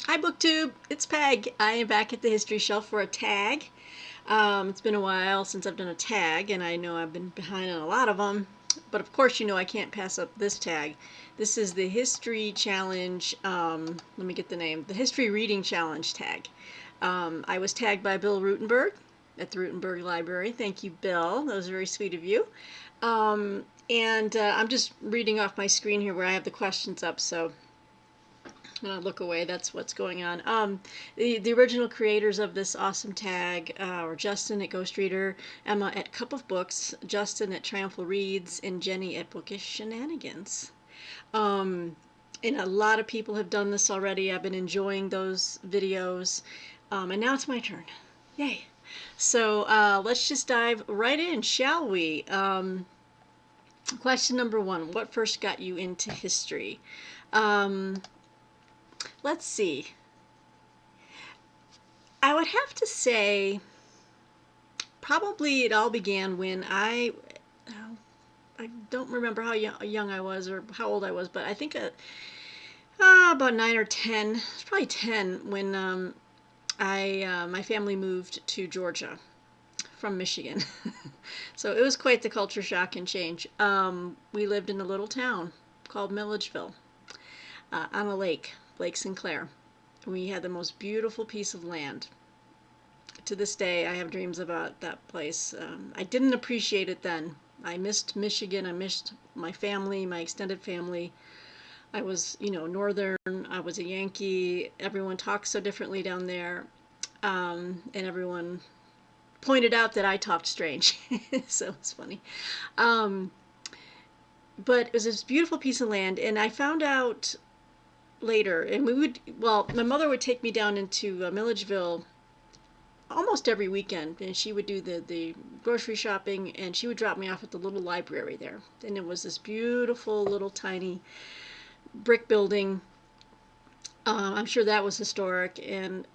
Hi BookTube, it's Peg. I am back at the history shelf for a tag. It's been a while since I've done a tag, and I know I've been behind on a lot of them. But of course, you know I can't pass up this tag. This is the History Challenge. Let me get the name. The History Reading Challenge tag. I was tagged by Bill Rutenberg at the Rutenberg Library. Thank you, Bill. That was very sweet of you. And I'm just reading off my screen here where I have the questions up, so when I look away, that's what's going on. The original creators of this awesome tag were Justin at Ghost Reader, Emma at Cup of Books, Justin at Triumphal Reads, and Jenny at Bookish Shenanigans. And a lot of people have done this already. I've been enjoying those videos. And now it's my turn. Yay. So let's just dive right in, shall we? Question number one, what first got you into history? Let's see. I would have to say probably it all began when I don't remember how young I was or how old I was, but I think about 9 or 10. It's probably 10 when my family moved to Georgia from Michigan. So it was quite the culture shock and change. We lived in a little town called Milledgeville on a lake, Lake Sinclair. We had the most beautiful piece of land. To this day, I have dreams about that place. I didn't appreciate it then. I missed Michigan. I missed my family, my extended family. I was, Northern. I was a Yankee. Everyone talks so differently down there. And everyone pointed out that I talked strange. So it's funny. But it was this beautiful piece of land, and I found out later, and my mother would take me down into Milledgeville almost every weekend, and she would do the grocery shopping, and she would drop me off at the little library there. And it was this beautiful little tiny brick building. I'm sure that was historic, and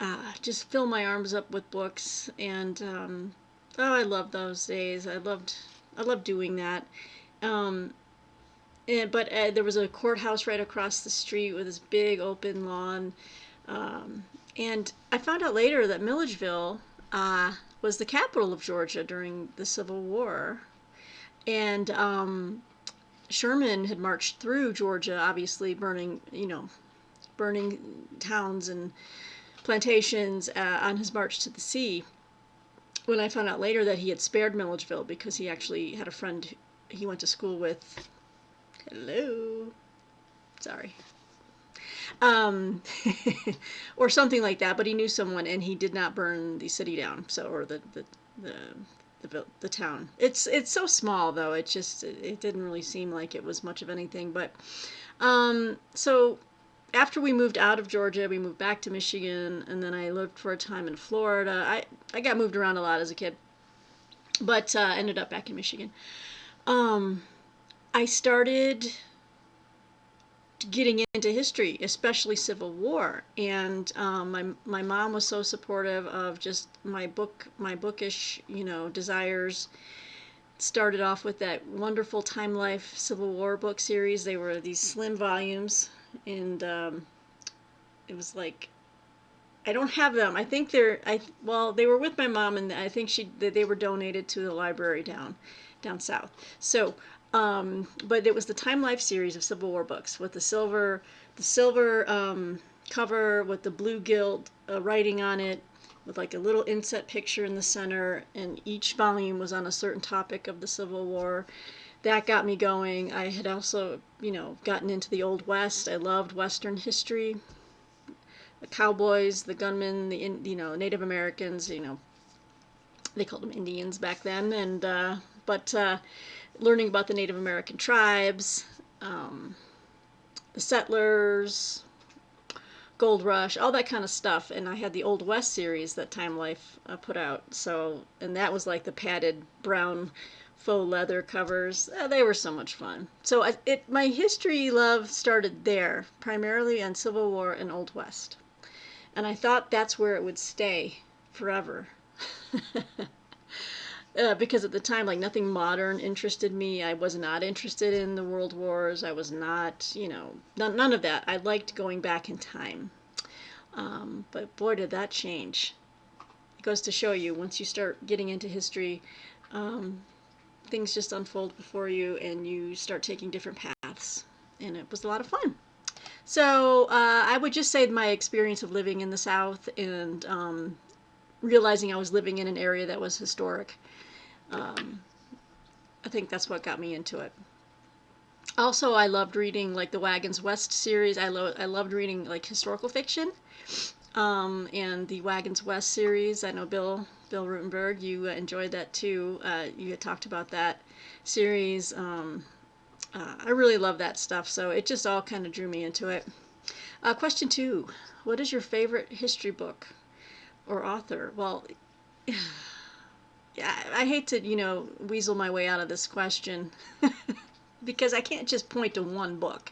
just fill my arms up with books. And I loved those days. I loved doing that. But there was a courthouse right across the street with this big open lawn. And I found out later that Milledgeville was the capital of Georgia during the Civil War. And Sherman had marched through Georgia, obviously burning towns and plantations on his march to the sea. When I found out later that he had spared Milledgeville because he actually had a friend he went to school with. Hello. Sorry. Or something like that, but he knew someone and he did not burn the city down, or the town. It's so small though. It didn't really seem like it was much of anything, but so after we moved out of Georgia, we moved back to Michigan, and then I lived for a time in Florida. I got moved around a lot as a kid, but ended up back in Michigan. I started getting into history, especially Civil War, and my mom was so supportive of just my bookish desires. Started off with that wonderful Time Life Civil War book series. They were these slim volumes, and it was like, I don't have them. I think they were with my mom, and I think they were donated to the library down south. So but it was the Time Life series of Civil War books with the silver cover with the blue gilt writing on it, with like a little inset picture in the center, and each volume was on a certain topic of the Civil War. That got me going. I had also, gotten into the Old West. I loved Western history. The cowboys, the gunmen, the Native Americans. They called them Indians back then, and but learning about the Native American tribes, the settlers, Gold Rush, all that kind of stuff. And I had the Old West series that Time Life put out. And that was like the padded brown faux leather covers. They were so much fun. So my history love started there, primarily on Civil War and Old West. And I thought that's where it would stay forever. Because at the time, like, nothing modern interested me. I was not interested in the World Wars. I was not, none of that. I liked going back in time. But boy, did that change. It goes to show you, once you start getting into history, um, things just unfold before you and you start taking different paths. And it was a lot of fun. So I would just say my experience of living in the South and realizing I was living in an area that was historic, um, I think that's what got me into it. Also, I loved reading like the Wagons West series. I loved reading like historical fiction, and the Wagons West series. I know Bill Rutenberg, you enjoyed that too. You had talked about that series. I really love that stuff, so it just all kind of drew me into it. Question two: what is your favorite history book or author? Well, yeah, I hate to weasel my way out of this question because I can't just point to one book.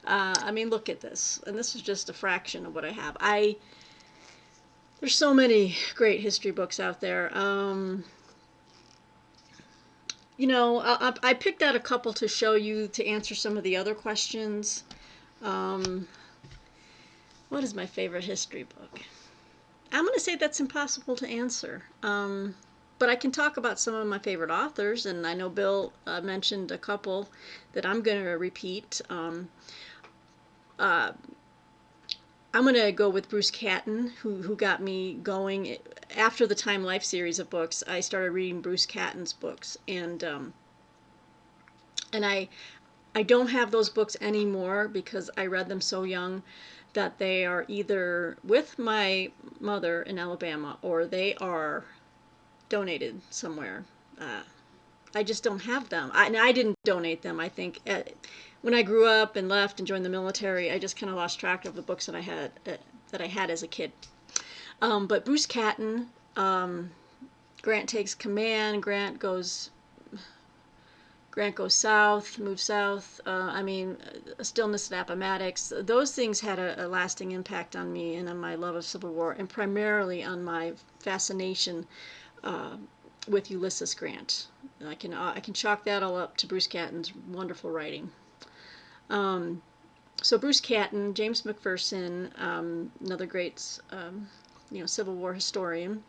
I mean, look at this, and this is just a fraction of what I have. There's so many great history books out there. I picked out a couple to show you to answer some of the other questions. Um, what is my favorite history book? I'm going to say that's impossible to answer. But I can talk about some of my favorite authors, and I know Bill mentioned a couple that I'm going to repeat. Uh, I'm going to go with Bruce Catton, who got me going. After the Time Life series of books, I started reading Bruce Catton's books, and I don't have those books anymore because I read them so young that they are either with my mother in Alabama or they are donated somewhere. Uh, I just don't have them. And I didn't donate them. I think when I grew up and left and joined the military, I just kind of lost track of the books that I had as a kid. But Bruce Catton, Grant Takes Command, Grant Goes South, Moves South. Stillness at Appomattox. Those things had a lasting impact on me and on my love of Civil War, and primarily on my fascination uh, with Ulysses Grant. I can chalk that all up to Bruce Catton's wonderful writing. So Bruce Catton, James McPherson, another great Civil War historian.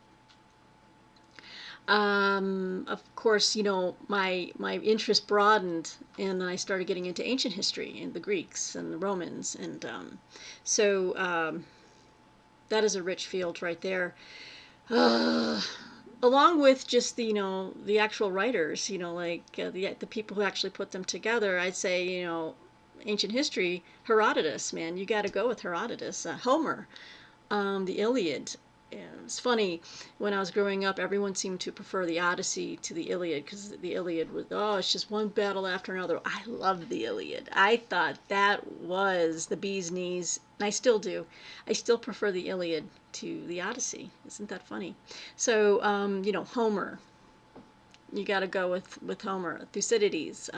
Of course, my interest broadened, and I started getting into ancient history and the Greeks and the Romans, and so that is a rich field right there. Uh, Along with just the actual writers, the people who actually put them together, I'd say ancient history, Herodotus, man, you got to go with Herodotus, Homer, the Iliad. And it's funny, when I was growing up, everyone seemed to prefer the Odyssey to the Iliad because the Iliad was, oh, it's just one battle after another. I loved the Iliad. I thought that was the bee's knees, and I still do. I still prefer the Iliad to the Odyssey. Isn't that funny? So, Homer. You got to go with Homer. Thucydides,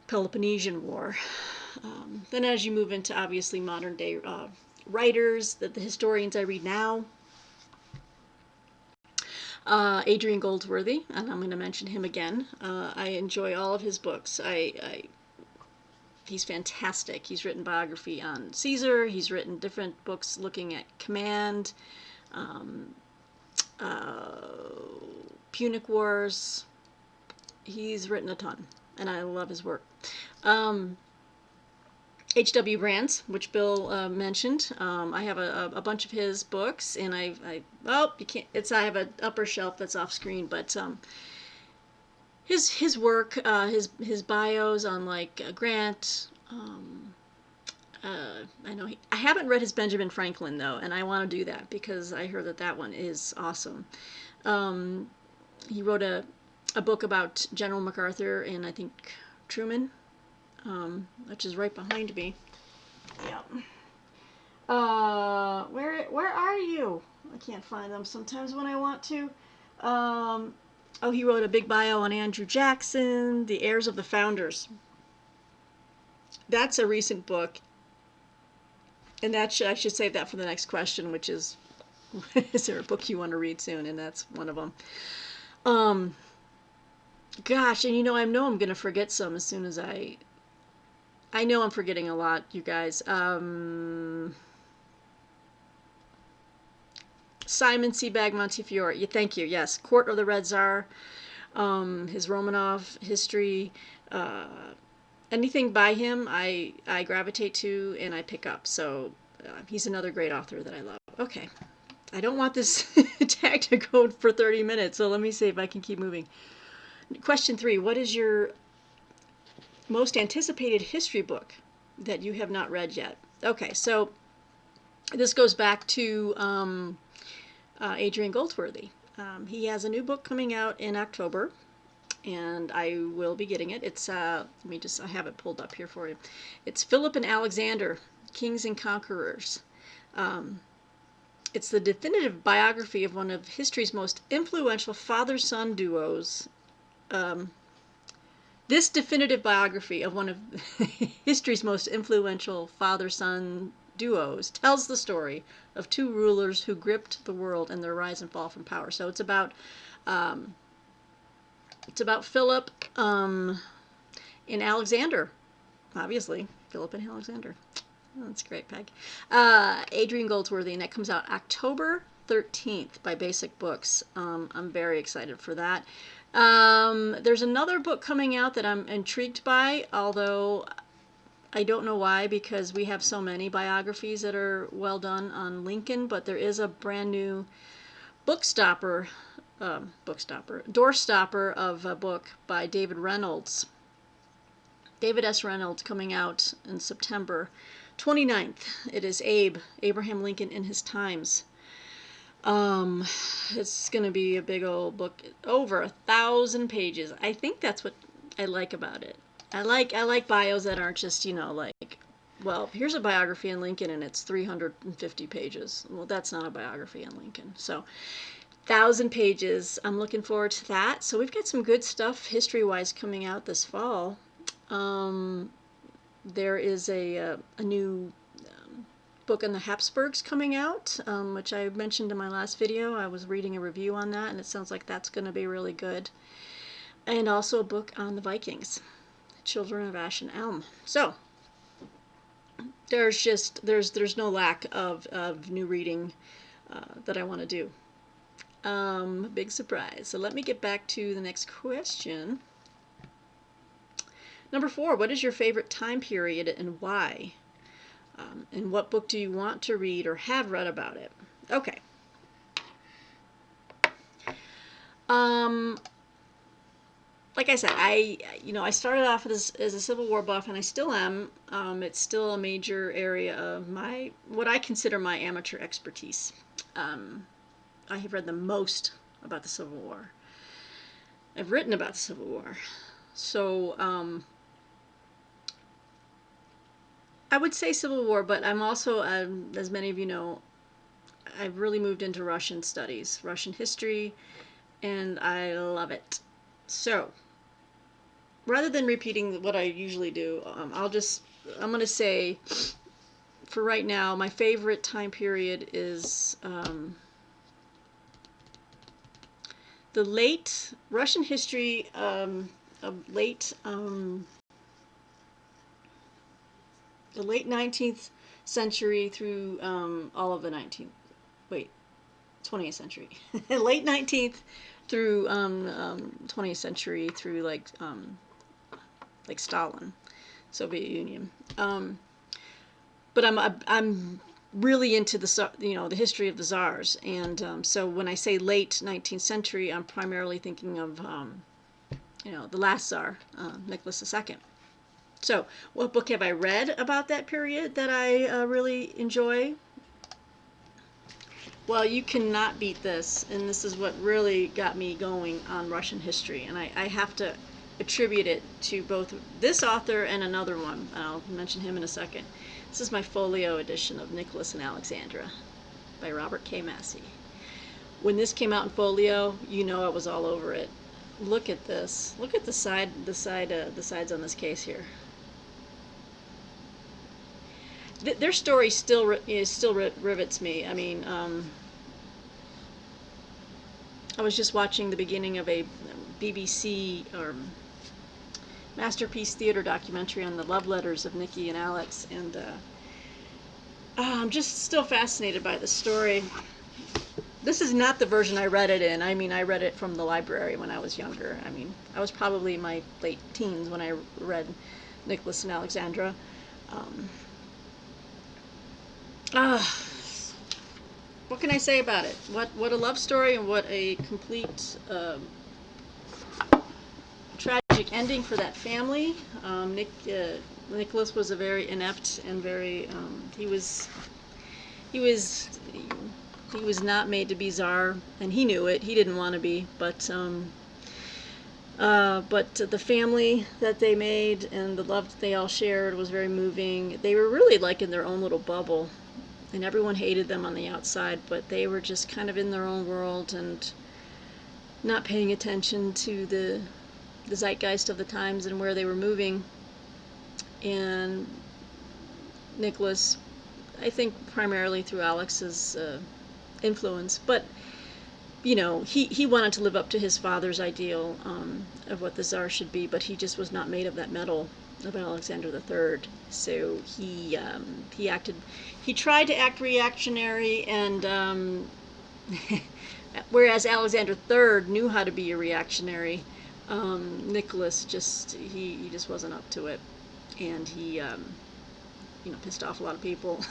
Peloponnesian War. Then as you move into obviously modern day writers, the historians I read now, Adrian Goldsworthy, and I'm going to mention him again. I enjoy all of his books. He's fantastic. He's written biography on Caesar. He's written different books looking at command, um, Punic Wars. He's written a ton, and I love his work. H.W. Brands, which Bill mentioned. I have a bunch of his books, and you can't. I have an upper shelf that's off screen, but his work, his bios on like Grant. I haven't read his Benjamin Franklin though, and I want to do that because I heard that one is awesome. Um, he wrote a book about General MacArthur and I think Truman, which is right behind me. Yep. Where are you? I can't find them sometimes when I want to. He wrote a big bio on Andrew Jackson, The Heirs of the Founders. That's a recent book, and I should save that for the next question, which is, is there a book you want to read soon? And that's one of them. Gosh, and I know I'm gonna forget some as soon as I know I'm forgetting a lot, you guys. Simon Sebag Montefiore. Yeah, thank you. Yes, Court of the Red Tsar, his Romanov history, anything by him, I gravitate to and I pick up. So he's another great author that I love. Okay, I don't want this tag to go for 30 minutes, so let me see if I can keep moving. Question 3: what is your most anticipated history book that you have not read yet? Okay, so this goes back to Adrian Goldsworthy. He has a new book coming out in October, and I will be getting it. It's I have it pulled up here for you. It's Philip and Alexander, Kings and Conquerors. It's the definitive biography of one of history's most influential father-son duos. This definitive biography of one of history's most influential father-son duos tells the story of two rulers who gripped the world in their rise and fall from power. So it's about Philip and Alexander, obviously. Philip and Alexander. Oh, that's great, Peg. Adrian Goldsworthy, and it comes out October 13th by Basic Books. I'm very excited for that. There's another book coming out that I'm intrigued by, although I don't know why, because we have so many biographies that are well done on Lincoln, but there is a brand new doorstopper of a book by David Reynolds. David S. Reynolds, coming out in September 29th. It is Abraham Lincoln in His Times. It's going to be a big old book, over 1,000 pages. I think that's what I like about it. I like bios that aren't just, like, well, here's a biography on Lincoln and it's 350 pages. Well, that's not a biography on Lincoln. So 1,000 pages. I'm looking forward to that. So we've got some good stuff history-wise coming out this fall. There is a new book on the Habsburgs coming out, which I mentioned in my last video. I was reading a review on that, and it sounds like that's going to be really good. And also a book on the Vikings, Children of Ash and Elm. So there's no lack of new reading that I want to do. Big surprise. So let me get back to the next question. Number 4, what is your favorite time period and why? And what book do you want to read or have read about it? Okay. Like I said, I started off as a Civil War buff, and I still am. It's still a major area of what I consider my amateur expertise. I have read the most about the Civil War. I've written about the Civil War. So, I would say Civil War, but I'm also, as many of you know, I've really moved into Russian studies, Russian history, and I love it. So, rather than repeating what I usually do, I'm going to say, for right now, my favorite time period is the late Russian history, the late 19th century through all of the 20th century. Late 19th through 20th century through like Stalin, Soviet Union. But I'm really into the history of the czars, and so when I say late 19th century, I'm primarily thinking of the last czar, Nicholas II. So, what book have I read about that period that I really enjoy? Well, you cannot beat this, and this is what really got me going on Russian history, and I have to attribute it to both this author and another one. I'll mention him in a second. This is my folio edition of Nicholas and Alexandra by Robert K. Massey. When this came out in folio, I was all over it. Look at this. Look at the sides on this case here. Their story still rivets me. I mean, I was just watching the beginning of a BBC Masterpiece Theater documentary on the love letters of Nikki and Alex, and I'm just still fascinated by the story. This is not the version I read it in. I mean, I read it from the library when I was younger. I mean, I was probably in my late teens when I read Nicholas and Alexandra. Um, ah, what can I say about it? What a love story, and what a complete tragic ending for that family. Nicholas was a very inept and very he was he was not made to be czar, and he knew it. He didn't want to be, but the family that they made and the love that they all shared was very moving. They were really like in their own little bubble, and everyone hated them on the outside, but they were just kind of in their own world and not paying attention to the zeitgeist of the times and where they were moving. And Nicholas, I think primarily through Alex's influence, but he wanted to live up to his father's ideal of what the Tsar should be, but he just was not made of that metal of Alexander III. So he tried to act reactionary, and whereas Alexander III knew how to be a reactionary, Nicholas he just wasn't up to it, and he pissed off a lot of people.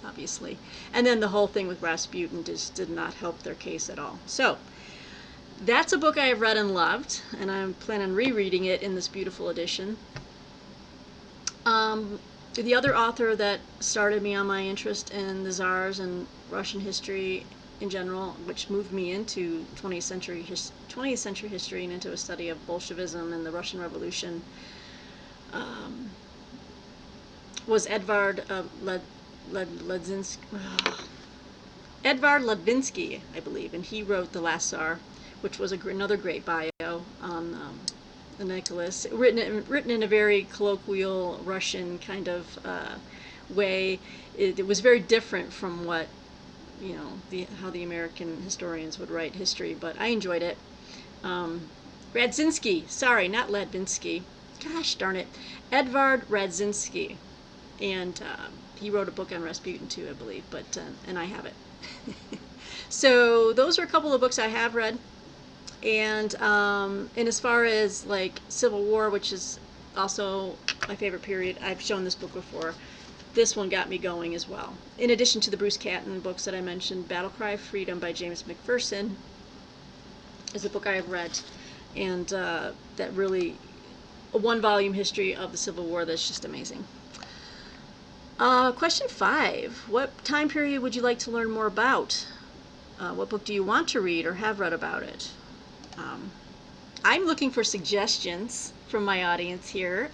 Obviously. And then the whole thing with Rasputin just did not help their case at all. So, that's a book I have read and loved, and I plan on rereading it in this beautiful edition. The other author that started me on my interest in the Tsars and Russian history in general, which moved me into 20th century history and into a study of Bolshevism and the Russian Revolution, was Edvard Ledvinsky, I believe, and he wrote The Last Tsar, which was another great bio on Nicholas, written in a very colloquial Russian kind of way. It was very different from what how the American historians would write history, but I enjoyed it. Radzinski, sorry, not Ledvinsky. Gosh darn it, Edvard Radzinski, and he wrote a book on Rasputin too, I believe, but and I have it. So those are a couple of books I have read, and as far as like Civil War, which is also my favorite period, I've shown this book before. This one got me going as well. In addition to the Bruce Catton books that I mentioned, Battle Cry of Freedom by James McPherson is a book I have read, and that really a one-volume history of the Civil War that's just amazing. Question 5. What time period would you like to learn more about? What book do you want to read or have read about it? I'm looking for suggestions from my audience here.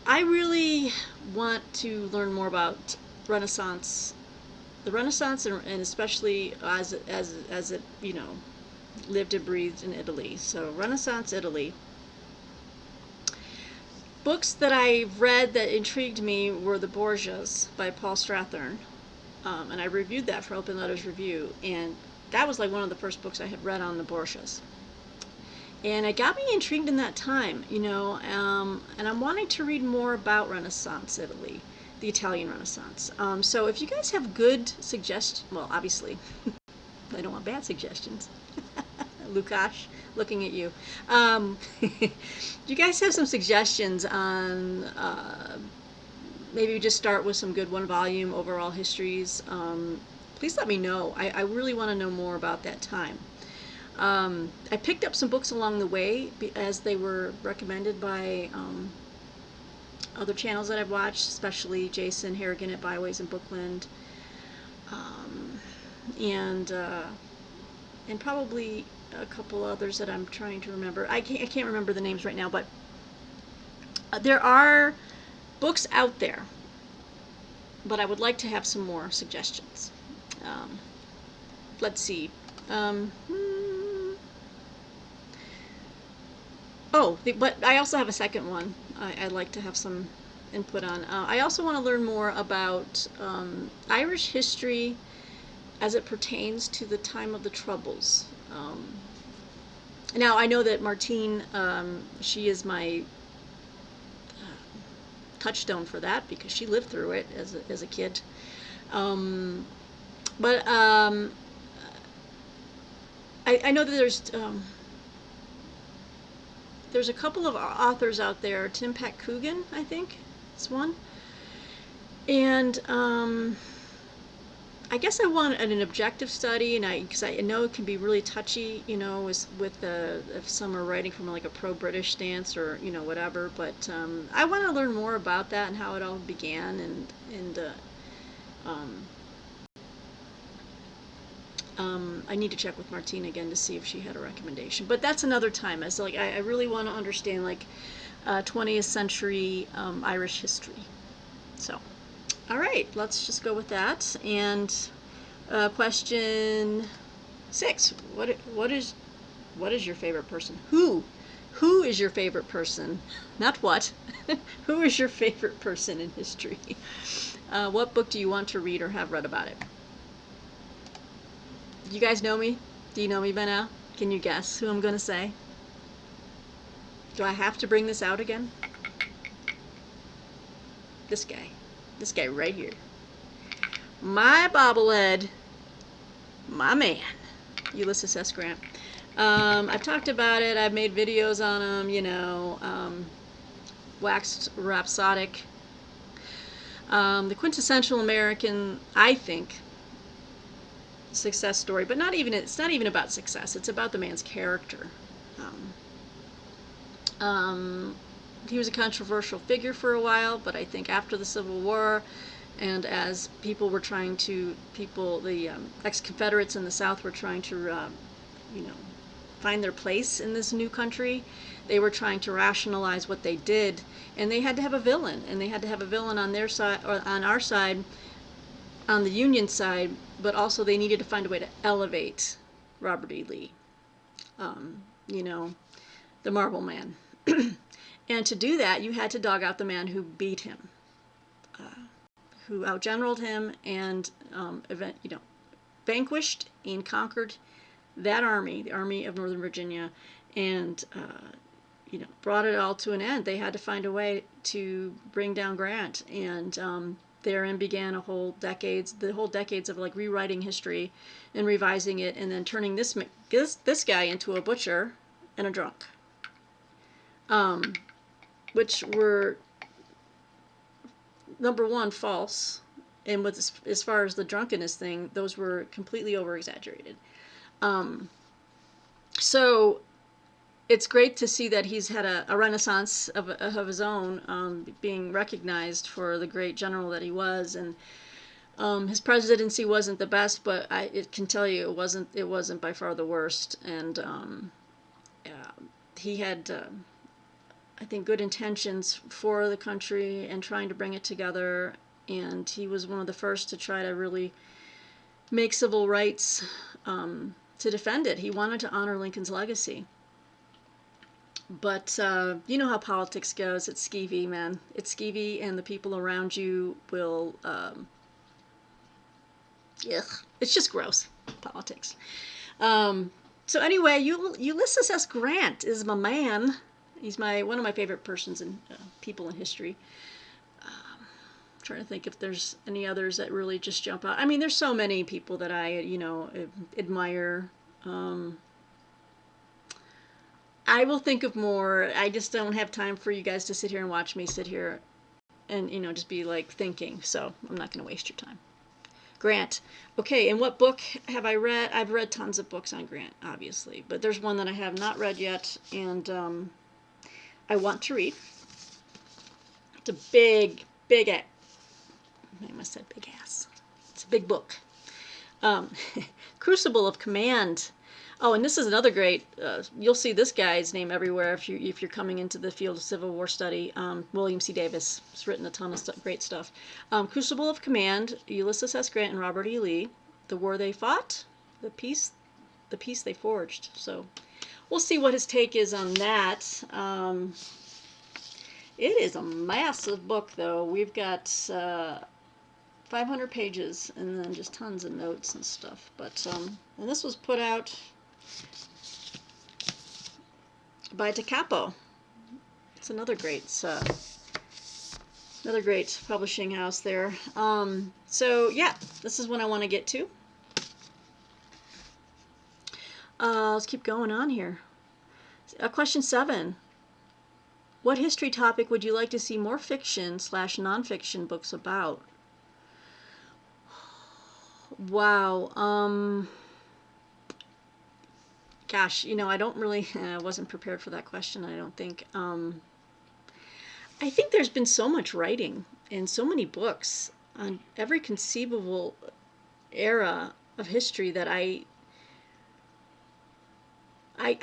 I really want to learn more about Renaissance, the Renaissance, and especially as it lived and breathed in Italy. So Renaissance Italy. Books that I've read that intrigued me were The Borgias by Paul Strathern, and I reviewed that for Open Letters Review, and that was like one of the first books I had read on the Borgias. And it got me intrigued in that time, and I'm wanting to read more about Renaissance Italy, the Italian Renaissance. So if you guys have good suggestions, well, obviously, I don't want bad suggestions. Lukash, looking at you. You guys have some suggestions on maybe just start with some good one-volume overall histories. Please let me know. I really want to know more about that time. I picked up some books along the way as they were recommended by other channels that I've watched, especially Jason Harrigan at Byways and Bookland, and probably a couple others that I'm trying to remember. I can't remember the names right now, but there are books out there, but I would like to have some more suggestions. Let's see. But I also have a second one I'd like to have some input on. I also want to learn more about Irish history as it pertains to the time of the Troubles. Now, I know that Martine, she is my touchstone for that because she lived through it as a kid. But I know that there's a couple of authors out there. Tim Pat Coogan, I think, is one. And I guess I want an objective study, and because I know it can be really touchy, with if some are writing from like a pro-British stance or whatever. But I want to learn more about that and how it all began, um, I need to check with Martina again to see if she had a recommendation. But that's another time. As like I really want to understand like 20th century Irish history. So. All right, let's just go with that. And question 6: what is your favorite person? Who is your favorite person? Not what. Who is your favorite person in history? What book do you want to read or have read about it? You guys know me? Do you know me by now? Can you guess who I'm going to say? Do I have to bring this out again? This guy. This guy right here. My bobblehead. My man. Ulysses S. Grant. I've talked about it. I've made videos on him, waxed rhapsodic. The quintessential American, I think, success story. But it's not even about success. It's about the man's character. He was a controversial figure for a while, but I think after the Civil War, and as the ex-Confederates in the South were trying to, find their place in this new country, they were trying to rationalize what they did, and they had to have a villain, on their side, or on our side, on the Union side, but also they needed to find a way to elevate Robert E. Lee, the Marble Man. And to do that, you had to dog out the man who beat him, who outgeneraled him, and vanquished and conquered that army, the Army of Northern Virginia, and brought it all to an end. They had to find a way to bring down Grant, and therein began the whole decades of like rewriting history and revising it, and then turning this guy into a butcher and a drunk. Which were, number one, false, and as far as the drunkenness thing, those were completely over-exaggerated. So it's great to see that he's had a renaissance of his own, being recognized for the great general that he was, and his presidency wasn't the best, but it can tell you it wasn't by far the worst, and he had I think good intentions for the country and trying to bring it together, and he was one of the first to try to really make civil rights, to defend it. He wanted to honor Lincoln's legacy. But you know how politics goes. It's skeevy, man. It's skeevy, and the people around you will, it's just gross, politics. So anyway, Ulysses S. Grant is my man. He's one of my favorite people in history. I'm trying to think if there's any others that really just jump out. I mean, there's so many people that I, admire. I will think of more. I just don't have time for you guys to sit here and watch me sit here and, just be like thinking. So I'm not going to waste your time. Grant. Okay, and what book have I read? I've read tons of books on Grant, obviously. But there's one that I have not read yet, and I want to read. It's a big I must have big ass. It's a big book. Crucible of Command. Oh, and this is another great. You'll see this guy's name everywhere if you're coming into the field of Civil War study. William C. Davis has written a ton of great stuff. Crucible of Command. Ulysses S. Grant and Robert E. Lee. The war they fought. The peace they forged. So we'll see what his take is on that. It is a massive book, though. We've got 500 pages and then just tons of notes and stuff. But and this was put out by DeCapo. It's another great publishing house there. So yeah, this is what I want to get to. Let's keep going on here. Question 7. What history topic would you like to see more fiction/nonfiction books about? Wow. Gosh, I don't really, I wasn't prepared for that question, I don't think. I think there's been so much writing and so many books on every conceivable era of history that I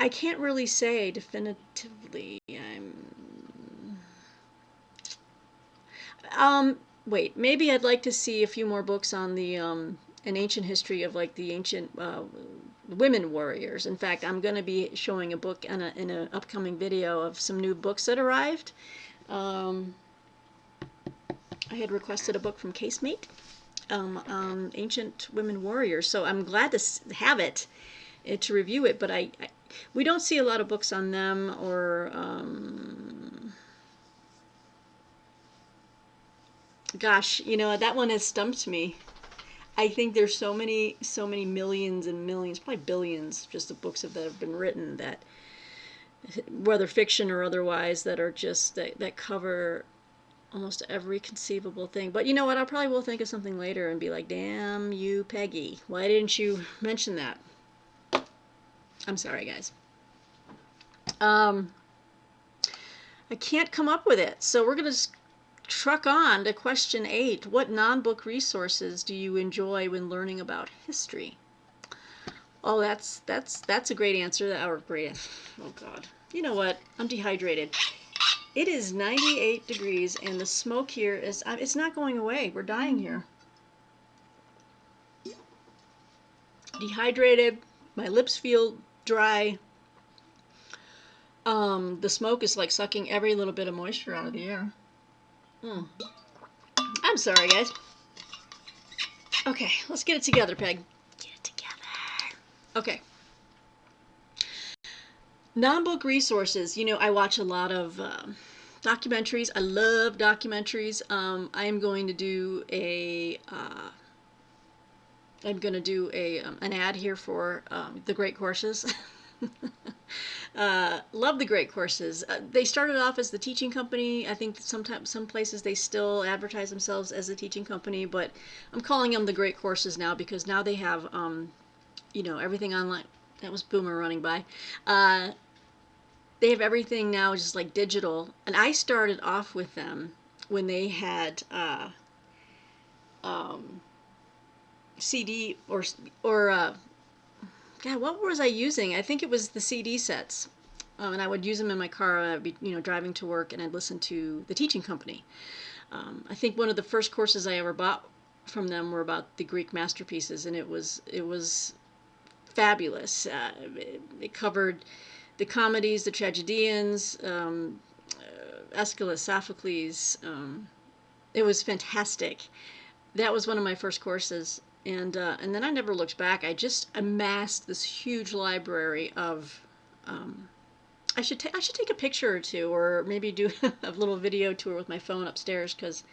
can't really say definitively. Wait, maybe I'd like to see a few more books on the an ancient history of like the ancient women warriors. In fact, I'm going to be showing a book in an upcoming video of some new books that arrived. I had requested a book from Casemate on ancient women warriors, so I'm glad to have it to review it. But we don't see a lot of books on them, or gosh, that one has stumped me. I think there's so many millions and millions, probably billions, just of books that have been written, that whether fiction or otherwise, that are just that cover almost every conceivable thing. But you know what? I probably will think of something later and be like, "Damn you, Peggy! Why didn't you mention that?" I'm sorry, guys. I can't come up with it, so we're gonna truck on to question 8. What non-book resources do you enjoy when learning about history? Oh, that's a great answer. Or great. Oh God. You know what? I'm dehydrated. It is 98 degrees, and the smoke here is, it's not going away. We're dying here. Dehydrated. My lips feel dry. The smoke is like sucking every little bit of moisture out of the air. I'm sorry, guys. Okay, let's get it together, Peg. Get it together. Okay. Non-book resources. I watch a lot of documentaries. I love documentaries. I am going to do an ad here for the Great Courses. Love the Great Courses. They started off as the teaching company. I think sometimes some places they still advertise themselves as a teaching company, but I'm calling them the Great Courses now because now they have everything online. That was Boomer running by. They have everything now just like digital, and I started off with them when they had CD or God, what was I using? I think it was the CD sets, and I would use them in my car. I'd be driving to work, and I'd listen to the teaching company. I think one of the first courses I ever bought from them were about the Greek masterpieces, and it was fabulous. It covered the comedies, the tragedians, Aeschylus, Sophocles. It was fantastic. That was one of my first courses, and then I never looked back. I just amassed this huge library of. I should take a picture or two, or maybe do a little video tour with my phone upstairs, because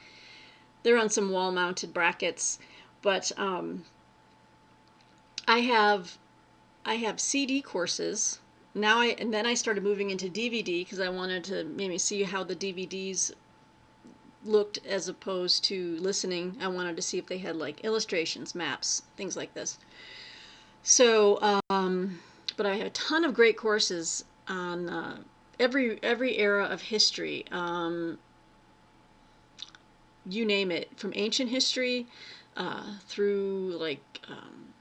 they're on some wall-mounted brackets. But I have CD courses. And then I started moving into DVD because I wanted to maybe see how the DVDs looked as opposed to listening. I wanted to see if they had like illustrations, maps, things like this. So, but I have a ton of great courses on every era of history. You name it, from ancient history through like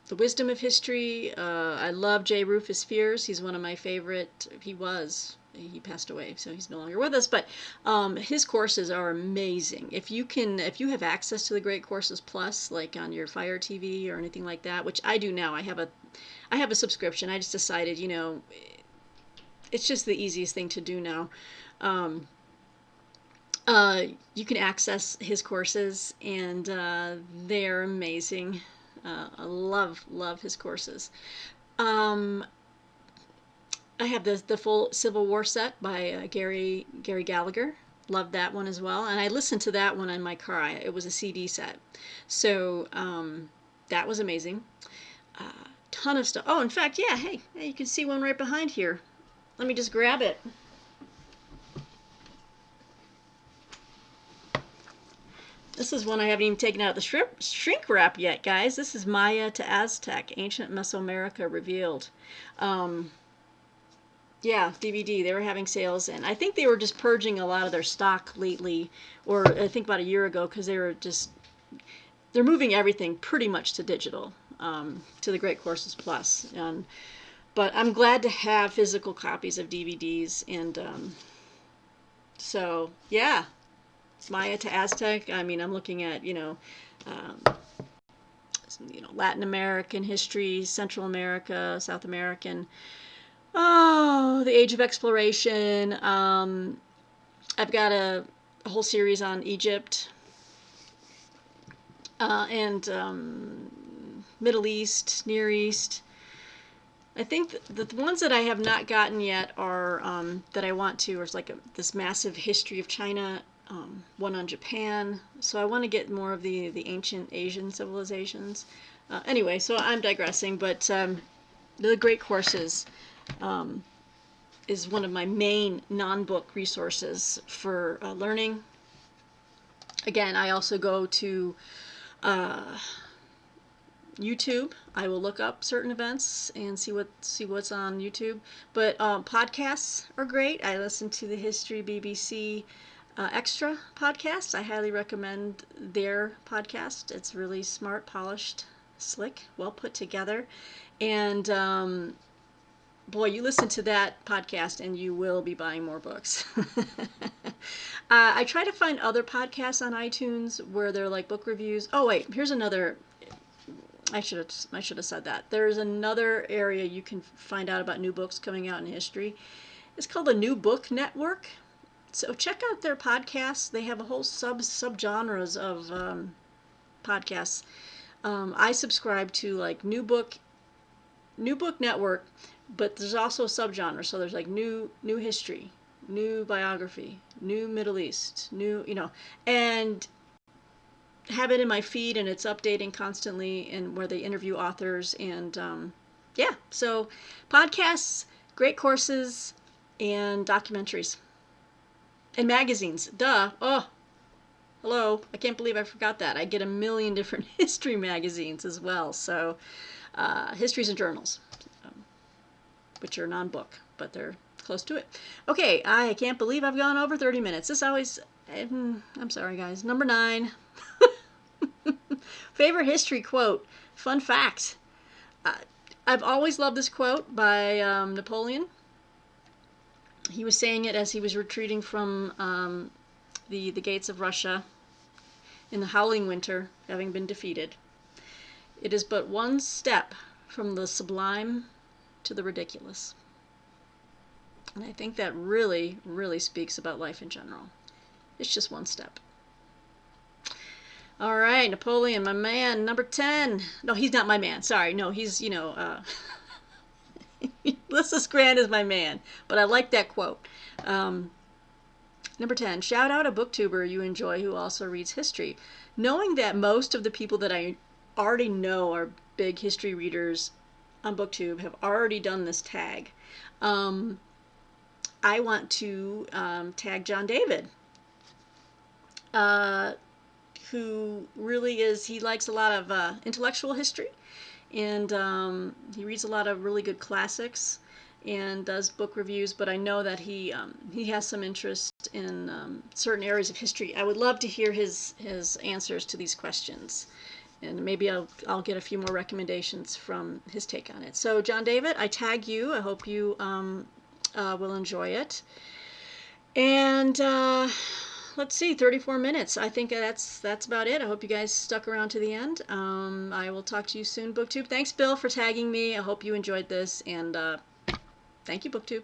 the wisdom of history. I love J. Rufus Fears. He's one of my favorite. He passed away, so he's no longer with us. But his courses are amazing. If you have access to the Great Courses Plus, like on your Fire TV or anything like that, which I do now. I have a subscription. I just decided, it's just the easiest thing to do now. You can access his courses, and they're amazing. I love his courses. I have the full Civil War set by Gary Gallagher. Love that one as well, and I listened to that one in my car. It was a CD set, so that was amazing. ton of stuff. Oh, in fact, yeah, hey, you can see one right behind here. Let me just grab it. This is one I haven't even taken out of the shrink wrap yet, guys. This is Maya to Aztec, Ancient Mesoamerica Revealed. Yeah, DVD. They were having sales, and I think they were just purging a lot of their stock lately, or I think about a year ago, because they're moving everything pretty much to digital, to the Great Courses Plus. But I'm glad to have physical copies of DVDs, and so yeah, Maya to Aztec. I mean, I'm looking at Latin American history, Central America, South American. Oh, the Age of Exploration. I've got a whole series on Egypt and Middle East, Near East. I think the ones that I have not gotten yet are that I want to, or it's like this massive history of China, one on Japan. So I want to get more of the ancient Asian civilizations. Anyway, so I'm digressing, but the Great Courses is one of my main non-book resources for learning. Again, I also go to YouTube. I will look up certain events and see what's on YouTube. But podcasts are great. I listen to the History BBC Extra podcast. I highly recommend their podcast. It's really smart, polished, slick, well put together. And boy, you listen to that podcast and you will be buying more books. I try to find other podcasts on iTunes where they're like book reviews. Oh wait, here's another. I should have said that. There's another area you can find out about new books coming out in history. It's called the New Book Network. So check out their podcasts. They have a whole subgenres of podcasts. I subscribe to like New Book Network, but there's also subgenres. So there's like new history, new biography, new Middle East, and have it in my feed, and it's updating constantly, and where they interview authors, and yeah, so podcasts, great courses, and documentaries, and magazines. Duh. Oh, hello, I can't believe I forgot that. I get a million different history magazines as well. So histories and journals, which are non-book, but they're close to it. Okay, I can't believe I've gone over 30 minutes. This always, I'm sorry guys. Number 9. Favorite history quote. Fun fact. I've always loved this quote by Napoleon. He was saying it as he was retreating from the gates of Russia in the howling winter, having been defeated. It is but one step from the sublime to the ridiculous. And I think that really, really speaks about life in general. It's just one step. All right, Napoleon, my man, number 10. No, he's not my man. Sorry. No, he's, Ulysses Grant is my man. But I like that quote. Number 10, shout out a booktuber you enjoy who also reads history. Knowing that most of the people that I already know are big history readers on BookTube have already done this tag, I want to tag John David. Who really is, he likes a lot of intellectual history, and he reads a lot of really good classics and does book reviews, but I know that he has some interest in certain areas of history. I would love to hear his answers to these questions, and maybe I'll get a few more recommendations from his take on it. So John David, I tag you. I hope you will enjoy it. And let's see, 34 minutes. I think that's about it. I hope you guys stuck around to the end. I will talk to you soon, BookTube. Thanks, Bill, for tagging me. I hope you enjoyed this, and thank you, BookTube.